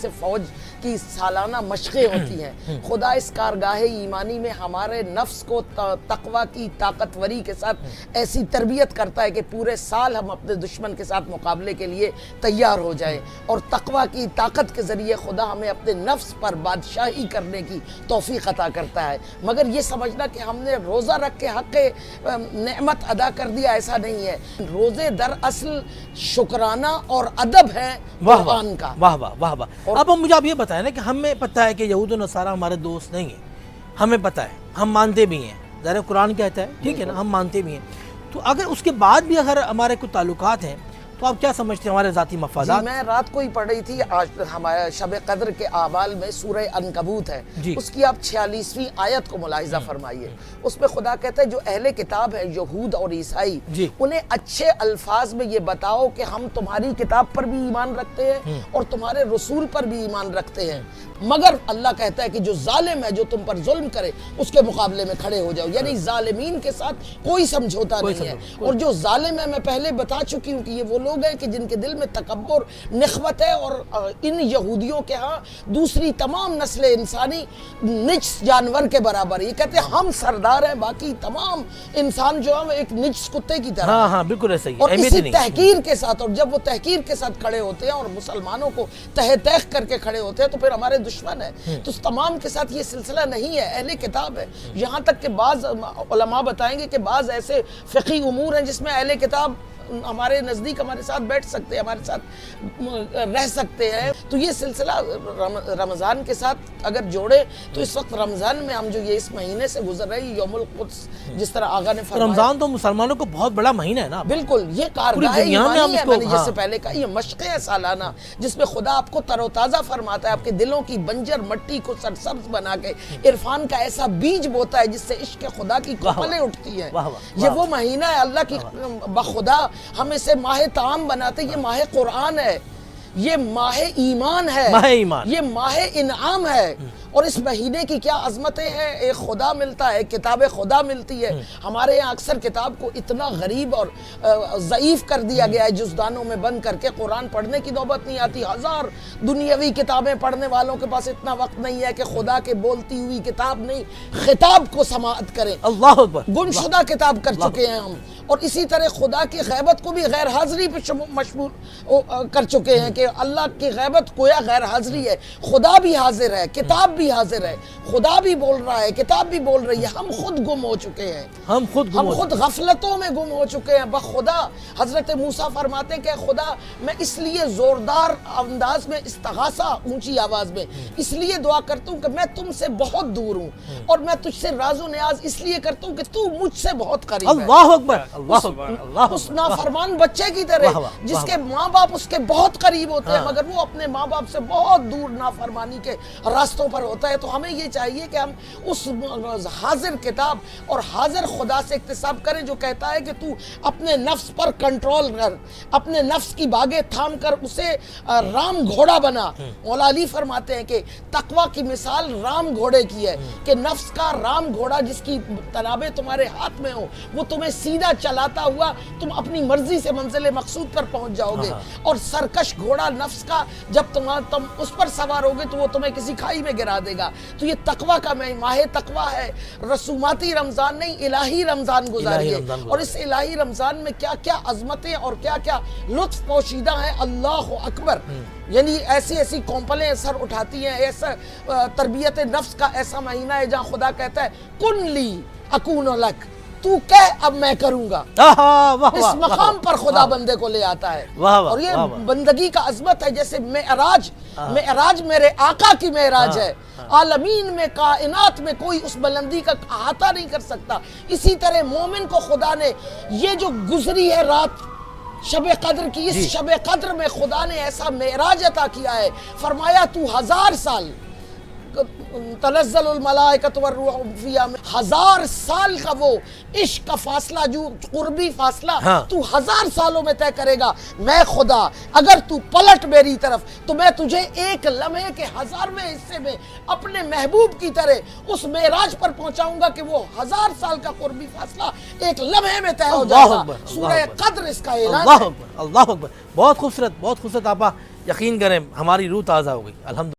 جیسے فوج کی سالانہ مشقیں ہوتی ہیں، خدا اس کارگاہ ایمانی میں ہمارے نفس کو تقوی کی طاقتوری کے ساتھ ایسی تربیت کرتا ہے کہ پورے سال ہم اپنے دشمن کے ساتھ مقابلے کے لیے تیار ہو جائیں، اور تقوی کی طاقت کے ذریعے خدا ہمیں اپنے نفس پر بادشاہی کرنے کی توفیق عطا کرتا ہے۔ مگر یہ سمجھنا کہ ہم نے روزہ رکھ کے حق نعمت ادا کر دیا، ایسا نہیں ہے۔ روزے در اصل شکرانہ اور ادب ہے قرآن کا۔ واہ واہ واہ واہ۔ اب مجھے آپ یہ بتائیں نا کہ ہمیں پتہ ہے کہ یہود و نصارہ ہمارے دوست نہیں ہیں، ہمیں پتہ ہے، ہم مانتے بھی ہیں، ظاہر قرآن کہتا ہے، ٹھیک ہے نا، ہم مانتے بھی ہیں، تو اگر اس کے بعد بھی اگر ہمارے کوئی تعلقات ہیں تو آپ کیا سمجھتے ہیں ہمارے ذاتی مفادات؟ جی میں رات کو ہی پڑھ رہی تھی، آج ہمارے شب قدر کے اعمال میں سورہ عنکبوت ہے، اس کی آپ 46ویں آیت کو ملاحظہ فرمائیے، اس میں خدا کہتا ہے جو اہل کتاب ہے یہود اور عیسائی، انہیں اچھے الفاظ میں یہ بتاؤ کہ ہم تمہاری کتاب پر بھی ایمان رکھتے ہیں اور تمہارے رسول پر بھی ایمان رکھتے ہیں، مگر اللہ کہتا ہے کہ جو ظالم ہے، جو تم پر ظلم کرے، اس کے مقابلے میں کھڑے ہو جاؤ، یعنی ظالمین کے ساتھ کوئی سمجھوتا نہیں ہے، اور جو ظالم ہے میں پہلے بتا چکی ہوں کہ یہ وہ لوگ ہیں کہ جن کے دل میں تکبر، نخوت ہے، اور ان یہودیوں کے ہاں دوسری تمام نسل انسانی نجس جانور کے برابر، یہ کہتے ہیں ہم سردار ہیں، باقی تمام انسان جو ہے وہ ایک نجس کتے کی طرح، ہاں ہاں بالکل ایسا ہی، اور اسی تحقیر کے ساتھ، اور جب وہ تحقیر کے ساتھ کھڑے ہوتے ہیں اور مسلمانوں کو تہ تیخ کر کے کھڑے ہوتے ہیں تو پھر ہمارے دشمن ہے۔ تو اس تمام کے ساتھ یہ سلسلہ نہیں ہے، اہل کتاب ہے، یہاں تک کہ بعض علماء بتائیں گے کہ بعض ایسے فقہی امور ہیں جس میں اہل کتاب ہمارے نزدیک ہمارے ساتھ بیٹھ سکتے ہیں، ہمارے ساتھ رہ سکتے ہیں۔ تو یہ سلسلہ رمضان کے ساتھ اگر جوڑے تو اس وقت رمضان میں ہم جو یہ اس مہینے سے گزر رہے ہیں، یوم القدس جس طرح آقا نے فرمایا، رمضان تو مسلمانوں کو بہت بڑا مہینہ ہے نا، بالکل یہ کارگاہ ایمانی ہے، میں نے جس سے پہلے کہا یہ مشقیں ہیں سالانہ، جس میں خدا آپ کو تر و تازہ فرماتا ہے، آپ کے دلوں کی بنجر مٹی کو سرسبز بنا کے عرفان کا ایسا بیج بوتا ہے جس سے عشق خدا کی کھپلیں اٹھتی ہیں۔ یہ وہ مہینہ ہے، اللہ کی بخدا ہم اسے ماہ تعام بناتے، یہ ماہ قرآن ہے، یہ ماہ ایمان ہے، یہ ماہ انعام ہے، اور اس مہینے کی کیا عظمتیں ہیں، ایک خدا ملتا ہے، کتاب خدا ملتی ہے۔ ہمارے یہاں اکثر کتاب کو اتنا غریب اور ضعیف کر دیا گیا ہے، جزدانوں میں بند کر کے قرآن پڑھنے کی نوبت نہیں آتی، ہزار دنیاوی کتابیں پڑھنے والوں کے پاس اتنا وقت نہیں ہے کہ خدا کے بولتی ہوئی کتاب نہیں، خطاب کو سماعت کریں۔ اللہ اکبر، گمشدہ کتاب کر چکے ہیں ہم، اور اسی طرح خدا کی غیبت کو بھی غیر حاضری پہ مشمول کر چکے ہیں کہ اللہ کی غیبت گویا غیر حاضری ہے، خدا بھی حاضر ہے، کتاب بھی حاضر ہے، خدا بھی بول رہا ہے، کتاب بھی بول رہی ہے، ہم خود گم ہو چکے ہیں، ہم خود غفلتوں میں گم ہو چکے ہیں۔ بخدا حضرت موسیٰ فرماتے ہیں کہ خدا میں اس لیے زوردار انداز میں استغاثہ، اونچی آواز میں اس لیے دعا کرتا ہوں کہ میں تم سے بہت دور ہوں، اور میں تجھ سے راز و نیاز اس لیے کرتا ہوں کہ تو مجھ سے بہت قریب ہے۔ اللہ اکبر، اس نافرمان بچے کی طرح جس کے ماں باپ اس کے بہت قریب ہوتے ہیں مگر وہ اپنے ماں باپ سے بہت دور نافرمانی کے راستوں پر ہوتا ہے۔ تو ہمیں یہ چاہیے کہ ہم اس حاضر کتاب اور حاضر خدا سے اکتساب کریں جو کہتا ہے کہ تو اپنے نفس پر کنٹرول کر، اپنے نفس کی باگیں تھام کر اسے رام گھوڑا بنا۔ مولا علی فرماتے ہیں کہ تقوی کی مثال رام گھوڑے کی ہے، کہ نفس کا رام گھوڑا جس کی تنابیں تمہارے ہاتھ میں ہو، وہ تمہیں سیدھا چلاتا ہوا تم اپنی مرضی سے منزل مقصود پر پہنچ جاؤ گے، اور سرکش گھوڑا نفس کا جب تم اس پر سوار ہوگے تو وہ تمہیں کسی کھائی میں گرا دے گا۔ تو یہ تقوی کا ماہ تقوی ہے، رسوماتی رمضان نہیں، الہی رمضان گزاریے، اور اس الہی رمضان میں کیا کیا عظمتیں اور کیا کیا لطف پوشیدہ ہیں، اللہ اکبر، یعنی ایسی ایسی کومپلیں سر اٹھاتی ہیں، ایسا تربیت نفس کا ایسا مہینہ ہے جہاں خدا کہتا ہے کن لی اکون لک، تو کہہ اب میں کروں گا۔ اس مقام پر خدا بندے کو لے آتا ہے، اور یہ بندگی کا عظمت ہے، جیسے معراج میرے آقا کی معراج ہے، عالمین میں کائنات میں کوئی اس بلندی کا احاطہ نہیں کر سکتا۔ اسی طرح مومن کو خدا نے یہ جو گزری ہے رات شب قدر کی، اس شب قدر میں خدا نے ایسا معراج عطا کیا ہے، فرمایا تو 1000 سال تنزل الملائکۃ والروح فیہا، 1000 سال کا وہ عشق کا فاصلہ، جو قربی فاصلہ تو 1000 سالوں میں طے کرے گا، میں خدا اگر تو پلٹ میری طرف تو میں تجھے ایک لمحے کے 1000ویں حصے میں اپنے محبوب کی طرح اس معراج پر پہنچاؤں گا کہ وہ 1000 سال کا قربی فاصلہ ایک لمحے میں طے ہو جائے گا۔ سورہ قدر اس کا اعلان ہے۔ اللہ اکبر، بہت خوبصورت، بہت خوبصورت آپا یقین کریں ہماری روح تازہ ہو گئی الحمدللہ.